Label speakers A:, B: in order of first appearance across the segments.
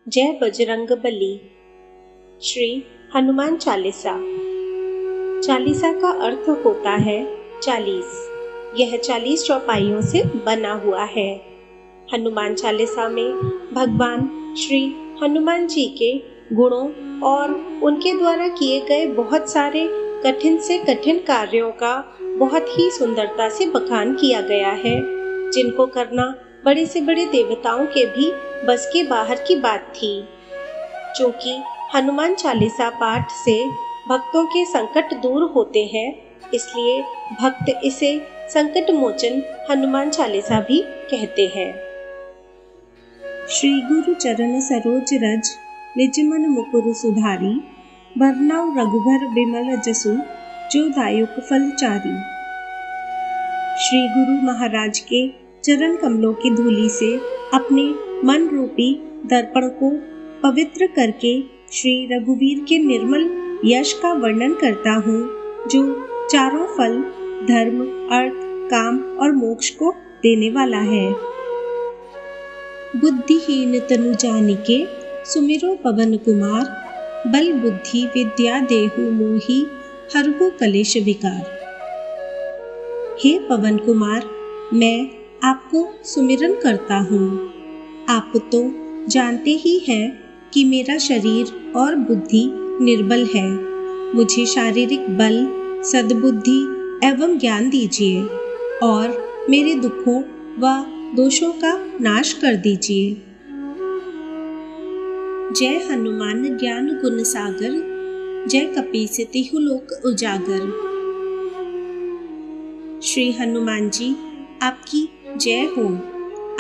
A: जय बजरंगबली। श्री हनुमान चालीसा। चालीसा का अर्थ होता है 40। यह 40 चौपाइयों से बना हुआ है। हनुमान चालीसा में भगवान श्री हनुमान जी के गुणों और उनके द्वारा किए गए बहुत सारे कठिन से कठिन कार्यों का बहुत ही सुंदरता से बखान किया गया है, जिनको करना बड़े से बड़े देवताओं के भी बस के बाहर की बात थी। क्योंकि हनुमान चालीसा पाठ से भक्तों के संकट दूर होते हैं, इसलिए भक्त इसे संकट मोचन हनुमान चालीसा भी कहते हैं।
B: श्री गुरु चरण सरोज रज निज मन मुकुर सुधारी, बरनउँ रघुबर बिमल जसु जो दायुक फल चारी। श्री गुरु महाराज के चरण कमलों की धूली से अपने मन रूपी दर्पण को पवित्र करके श्री रघुवीर के निर्मल यश का वर्णन करता हूँ, जो चारों फल धर्म, अर्थ, काम और मोक्ष को देने वाला है। बुद्धिहीन तनु जानिके सुमिरो पवन कुमार, बल बुद्धि विद्या देहु मोहि हरहु कलेश विकार। हे पवन कुमार, मैं आपको सुमिरन करता हूँ। आप तो जानते ही हैं कि मेरा शरीर और बुद्धि निर्बल है। मुझे शारीरिक बल, सद्बुद्धि एवं ज्ञान दीजिए और मेरे दुखों व दोषों का नाश कर दीजिए। जय हनुमान ज्ञान गुण सागर, जय कपीस तिहु लोक उजागर। श्री हनुमान जी, आपकी जय हो।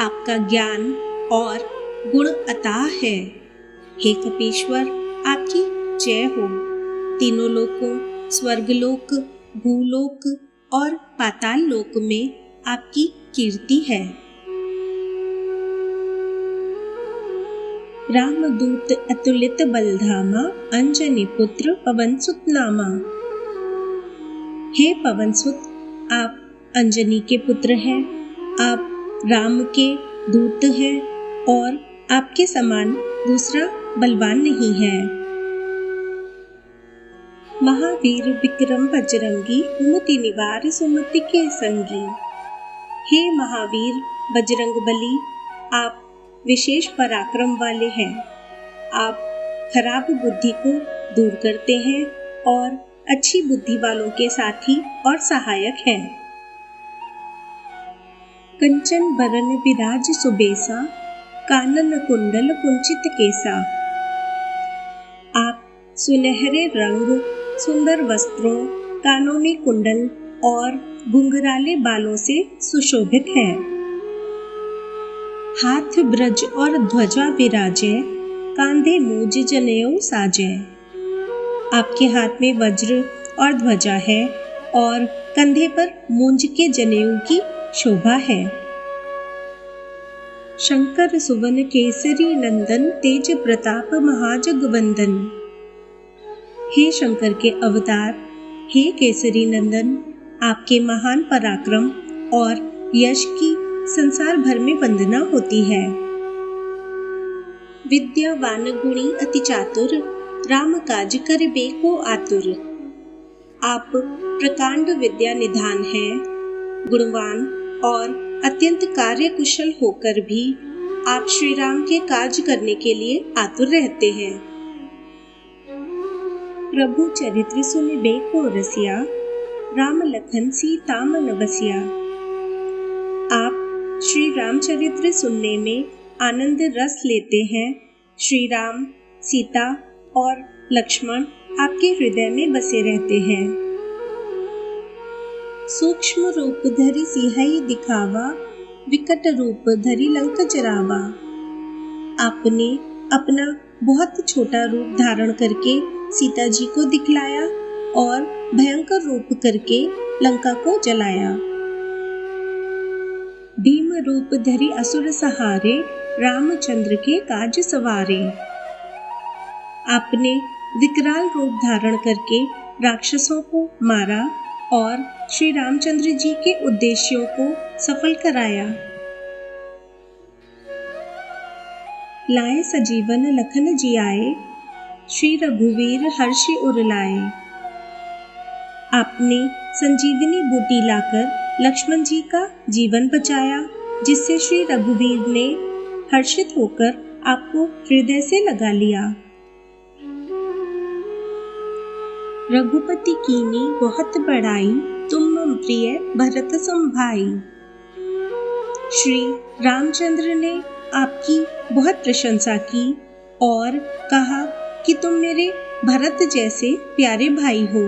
B: आपका ज्ञान और गुण अथाह है। हे कपीश्वर, आपकी जय हो। तीनों लोकों, स्वर्गलोक, भूलोक और पाताल लोक में आपकी कीर्ति है। रामदूत अतुलित बलधामा, अंजनी पुत्र पवन सुत नामा। हे पवन सुत, आप अंजनी के पुत्र हैं, आप राम के दूत हैं और आपके समान दूसरा बलवान नहीं है। महावीर विक्रम बजरंगी, कुमति निवार सुमति के संगी। हे महावीर बजरंगबली, आप विशेष पराक्रम वाले हैं। आप खराब बुद्धि को दूर करते हैं और अच्छी बुद्धि वालों के साथी और सहायक हैं। कंचन बरन विराज सुबेसा, कानन कुंडल कुंचित केसा। आप सुनहरे रंग, सुंदर वस्त्रों, कानों में कुंडल और घुंघराले बालों से सुशोभित हैं। हाथ ब्रज और ध्वजा विराजे, कांधे मूज जनेऊ साजे। आपके हाथ में वज्र और ध्वजा है और कंधे पर मूंज के जनेऊ की शोभा है। शंकर सुवन केसरी नंदन, तेज प्रताप महाजगवंदन। हे शंकर के अवतार, हे केसरी नंदन, आपके महान पराक्रम और यश की संसार भर में वंदना होती है। विद्यावान गुणी अति चातुर, राम काज करिबे को आतुर। आप प्रकांड विद्या निधान हैं, गुणवान और अत्यंत कार्य कुशल होकर भी आप श्री राम के कार्य करने के लिए आतुर रहते हैं। प्रभु चरित्र सुनिबे को रसिया, राम लखन सीता मन बसिया। आप श्री रामचरित्र सुनने में आनंद रस लेते हैं। श्री राम, सीता और लक्ष्मण आपके हृदय में बसे रहते हैं। सूक्ष्म रूप धरि सिंहई दिखावा, विकट रूप धरि लंक जरावा। आपने अपना बहुत छोटा रूप धारण करके सीता जी को दिखलाया और भयंकर रूप करके लंका को जलाया। भीम रूप धरि असुर सहारे, रामचंद्र के काज सवारे। आपने विकराल रूप धारण करके राक्षसों को मारा और श्री रामचंद्र जी के उद्देश्यों को सफल कराया। लाए सजीवन लखन जियाए, श्री रघुवीर हर्षि उर लाए। आपने संजीवनी बूटी लाकर लक्ष्मण जी का जीवन बचाया, जिससे श्री रघुवीर ने हर्षित होकर आपको हृदय से लगा लिया। रघुपति कीनी बहुत बड़ाई, तुम मम प्रिय भरत सम भाई। श्री रामचंद्र ने आपकी बहुत प्रशंसा की और कहा कि तुम मेरे भरत जैसे प्यारे भाई हो।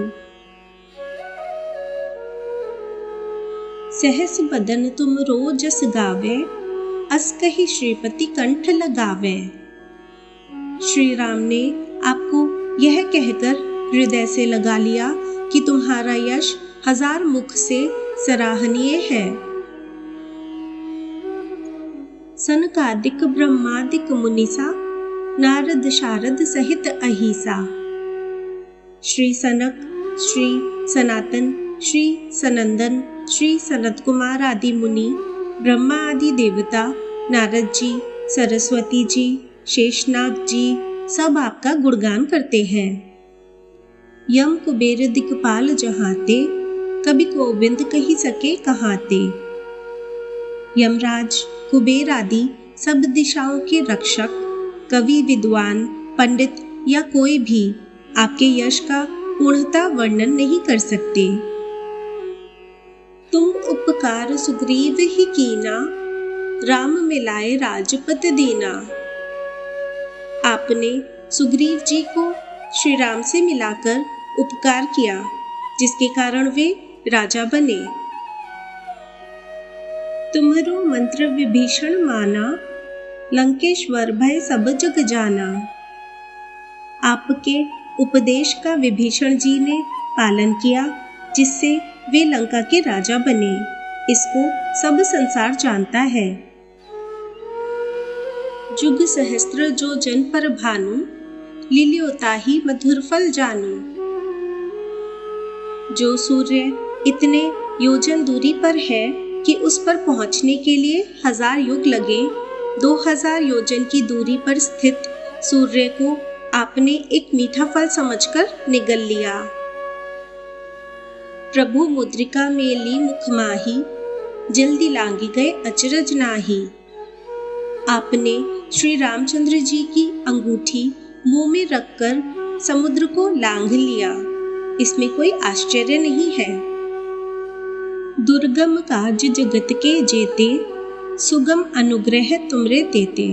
B: सहस बदन तुम रोजस गावे, अस कहि श्रीपति कंठ लगावे। श्री राम ने आपको यह कहकर हृदय से लगा लिया कि तुम्हारा यश 1000 मुख से सराहनीय है। सनकादिक ब्रह्मादिक मुनिसा, नारद शारद सहित अहिसा। श्री सनक, श्री सनातन, श्री सनंदन, श्री सनत कुमार आदि मुनि, ब्रह्मा आदि देवता, नारद जी, सरस्वती जी, शेषनाग जी सब आपका गुणगान करते हैं। यम कुबेर दिक्पाल जहाते, कभी गोविंद कही सके कहाते। यमराज, कुबेर आदि सब दिशाओं के रक्षक, कवि, विद्वान, पंडित या कोई भी आपके यश का पूर्णतः वर्णन नहीं कर सकते। तुम उपकार सुग्रीव ही कीना, राम मिलाए राजपत दीना। आपने सुग्रीव जी को श्री राम से मिलाकर उपकार किया, जिसके कारण वे राजा बने। तुम्हारो मंत्र विभीषण माना, लंकेश्वर भय सब जग जाना। आपके उपदेश का विभीषण जी ने पालन किया, जिससे वे लंका के राजा बने। इसको सब संसार जानता है। जुग सहस्त्र जो जन पर भानु, लील्योताहि मधुर फल जानू। जो सूर्य इतने योजन दूरी पर है कि उस पर पहुंचने के लिए 1000 युग लगे, 2000 योजन की दूरी पर स्थित सूर्य को आपने एक मीठा फल समझकर निगल लिया। प्रभु मुद्रिका मेली मुख माही, जल्दी लांगी गए अचरज नाही। आपने श्री रामचंद्र जी की अंगूठी मुंह में रखकर समुद्र को लांघ लिया। इसमें कोई आश्चर्य नहीं है। दुर्गम काज जगत के जेते, सुगम अनुग्रह तुमरे देते।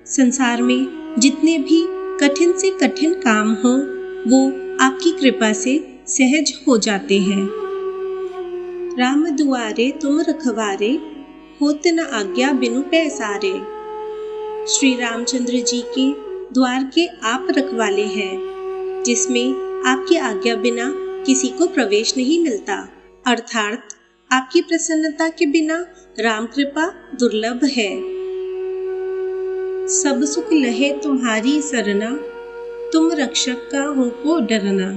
B: संसार में जितने भी कठिन से कठिन काम हो, वो आपकी कृपा से सहज हो जाते हैं। राम दुआरे तुम रखवारे, होत न आज्ञा बिनु पैसारे। श्री रामचंद्र जी के द्वार के आप रखवाले हैं, जिसमें आपकी आज्ञा बिना किसी को प्रवेश नहीं मिलता, अर्थात आपकी प्रसन्नता के बिना राम कृपा दुर्लभ है। सब सुख लहे तुम्हारी सरना, तुम रक्षक का हो को डरना।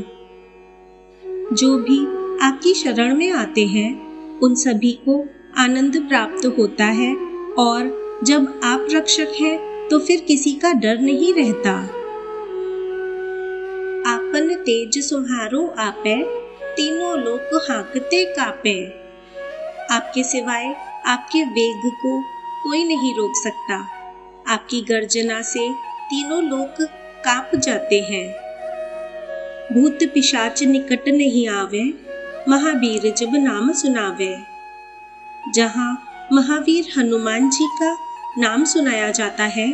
B: जो भी आपकी शरण में आते हैं, उन सभी को आनंद प्राप्त होता है, और जब आप रक्षक हैं तो फिर किसी का डर नहीं रहता। आपन तेज सुम्हारो आपे, तीनों लोक हाँकते कापे। आपके सिवाय आपके वेग को कोई नहीं रोक सकता। आपकी गर्जना से तीनों लोक कांप जाते हैं। भूत पिशाच निकट नहीं आवे, महावीर जब नाम सुनावे। जहाँ महावीर हनुमान जी का नाम सुनाया जाता है,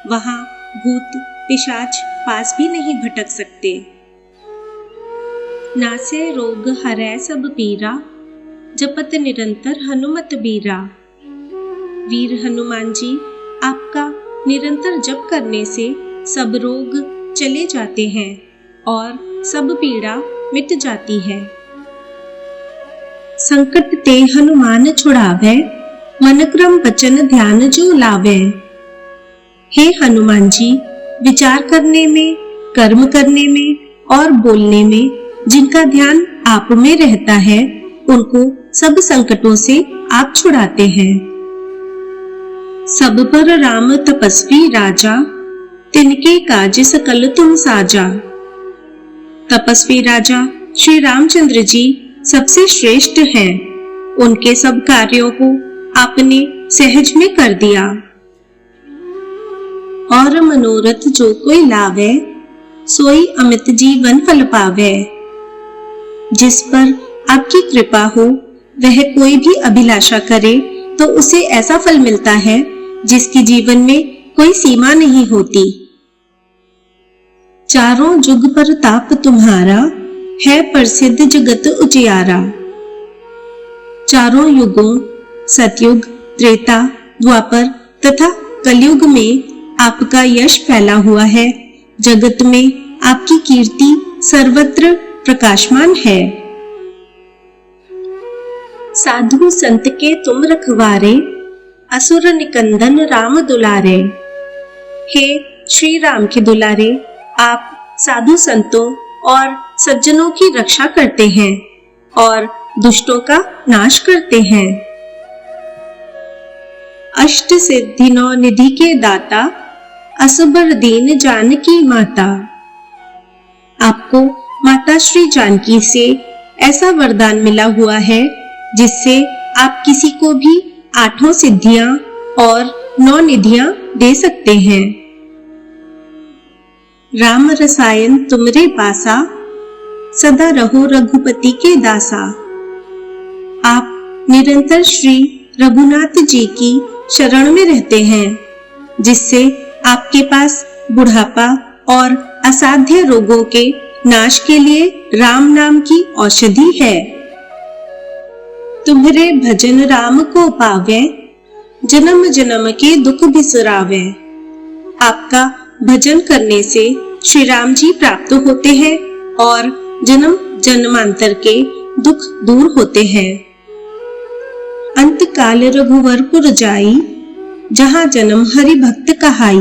B: वहाँ भूत पिशाच पास भी नहीं भटक सकते। नासे रोग हरै सब पीरा, जपत निरंतर हनुमत बीरा। वीर हनुमान जी आपका निरंतर जप करने से सब रोग चले जाते हैं और सब पीड़ा मिट जाती है। संकट ते हनुमान छुड़ावे, मन क्रम वचन ध्यान जो लावे। हे हनुमान जी, विचार करने में, कर्म करने में और बोलने में जिनका ध्यान आप में रहता है, उनको सब संकटों से आप छुड़ाते हैं। सब पर राम तपस्वी राजा, तिनके काज सकल तुम साजा। तपस्वी राजा श्री रामचंद्र जी सबसे श्रेष्ठ हैं। उनके सब कार्यों को आपने सहज में कर दिया। और मनोरथ जो कोई लावे, सोई अमित जीवन फल पावे। जिस पर आपकी कृपा हो वह कोई भी अभिलाषा करे तो उसे ऐसा फल मिलता है जिसकी जीवन में कोई सीमा नहीं होती। चारों जुग पर ताप तुम्हारा, है प्रसिद्ध जगत उजियारा। चारों युगों सतयुग, त्रेता, द्वापर तथा कलयुग में आपका यश फैला हुआ है। जगत में आपकी कीर्ति सर्वत्र प्रकाशमान है। साधु संत के तुम रखवारे, असुर निकंदन राम दुलारे। हे श्री राम के दुलारे, आप साधु संतों और सज्जनों की रक्षा करते हैं और दुष्टों का नाश करते हैं। अष्ट सिद्धि नौ निधि के दाता, असबर दीन जानकी माता। आपको माता श्री जानकी से ऐसा वरदान मिला हुआ है जिससे आप किसी को भी 8 सिद्धियां और 9 निधियां दे सकते हैं। राम रसायन तुमरे पासा, सदा रहो रघुपति के दासा। आप निरंतर श्री रघुनाथ जी की शरण में रहते हैं, जिससे आपके पास बुढ़ापा और असाध्य रोगों के नाश के लिए राम नाम की औषधि है। तुम्हारे भजन राम को पावे, जन्म जन्म के दुख बिसरावे। आपका भजन करने से श्री राम जी प्राप्त होते हैं और जन्म जन्मांतर के दुख दूर होते हैं। अंत काल रघुवरपुर जाई, जहां जन्म हरि भक्त कहाई।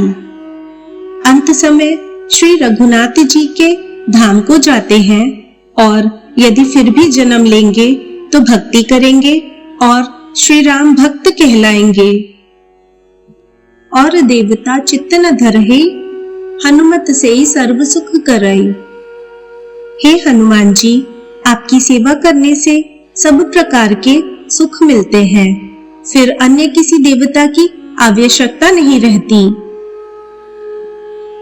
B: अंत समय श्री रघुनाथ जी के धाम को जाते हैं और यदि फिर भी जन्म लेंगे तो भक्ति करेंगे और श्री राम भक्त कहलाएंगे। और देवता चित्त न धरहि, हनुमत से सर्व सुख करई। हे हनुमान जी, आपकी सेवा करने से सब प्रकार के सुख मिलते हैं, फिर अन्य किसी देवता की आवश्यकता नहीं रहती।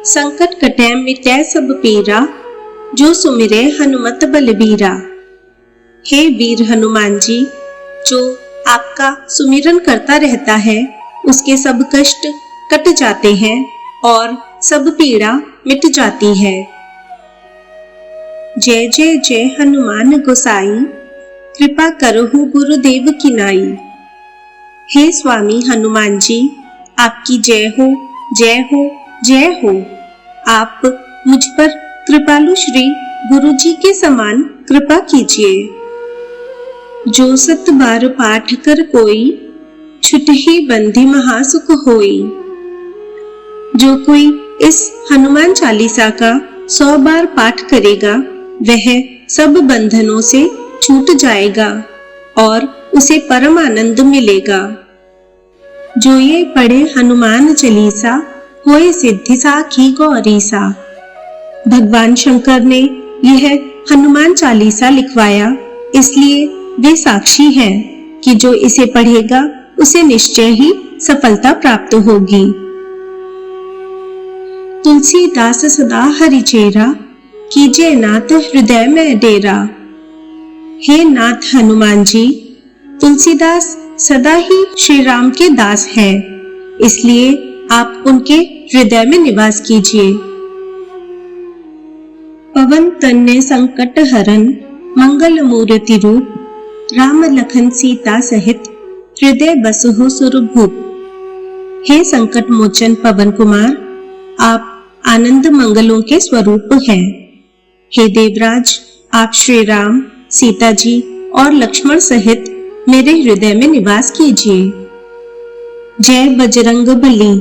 B: संकट कटै मिटै सब पीरा, जो सुमिरै हनुमत बलबीरा। हे वीर हनुमान जी, जो आपका सुमिरन करता रहता है उसके सब कष्ट कट जाते हैं और सब पीड़ा मिट जाती है। जय जय जय हनुमान गोसाई, कृपा करहु गुरुदेव की नाई। हे स्वामी हनुमान जी, आपकी जय हो जय हो जय हो। आप मुझ पर कृपालु श्री गुरु जी के समान कृपा कीजिए। जो 7 बार पाठ कर कोई, छुटहि बंधि महासुख होई। जो कोई इस हनुमान चालीसा का 100 बार पाठ करेगा वह सब बंधनों से छूट जाएगा और उसे परम आनंद मिलेगा। जो ये पढ़े हनुमान चालीसा, होए सिद्धि साखी गौरीसा। भगवान शंकर ने यह हनुमान चालीसा लिखवाया, इसलिए वे साक्षी हैं कि जो इसे पढ़ेगा उसे निश्चय ही सफलता प्राप्त होगी। तुलसीदास सदा हरि चेरा, कीजिए नाथ हृदय में डेरा। हे नाथ हनुमान जी, तुलसीदास सदा ही श्री राम के दास हैं, इसलिए आप उनके हृदय में निवास कीजिए। पवन तन्य संकट हरन, मंगल मूर्ति रूप। राम लखन सीता सहित, हृदय बसहु सुरभूप। हे संकट मोचन पवन कुमार, आप आनंद मंगलों के स्वरूप हैं। हे देवराज, आप श्री राम, सीता जी और लक्ष्मण सहित मेरे हृदय में निवास कीजिए। जय बजरंग बली।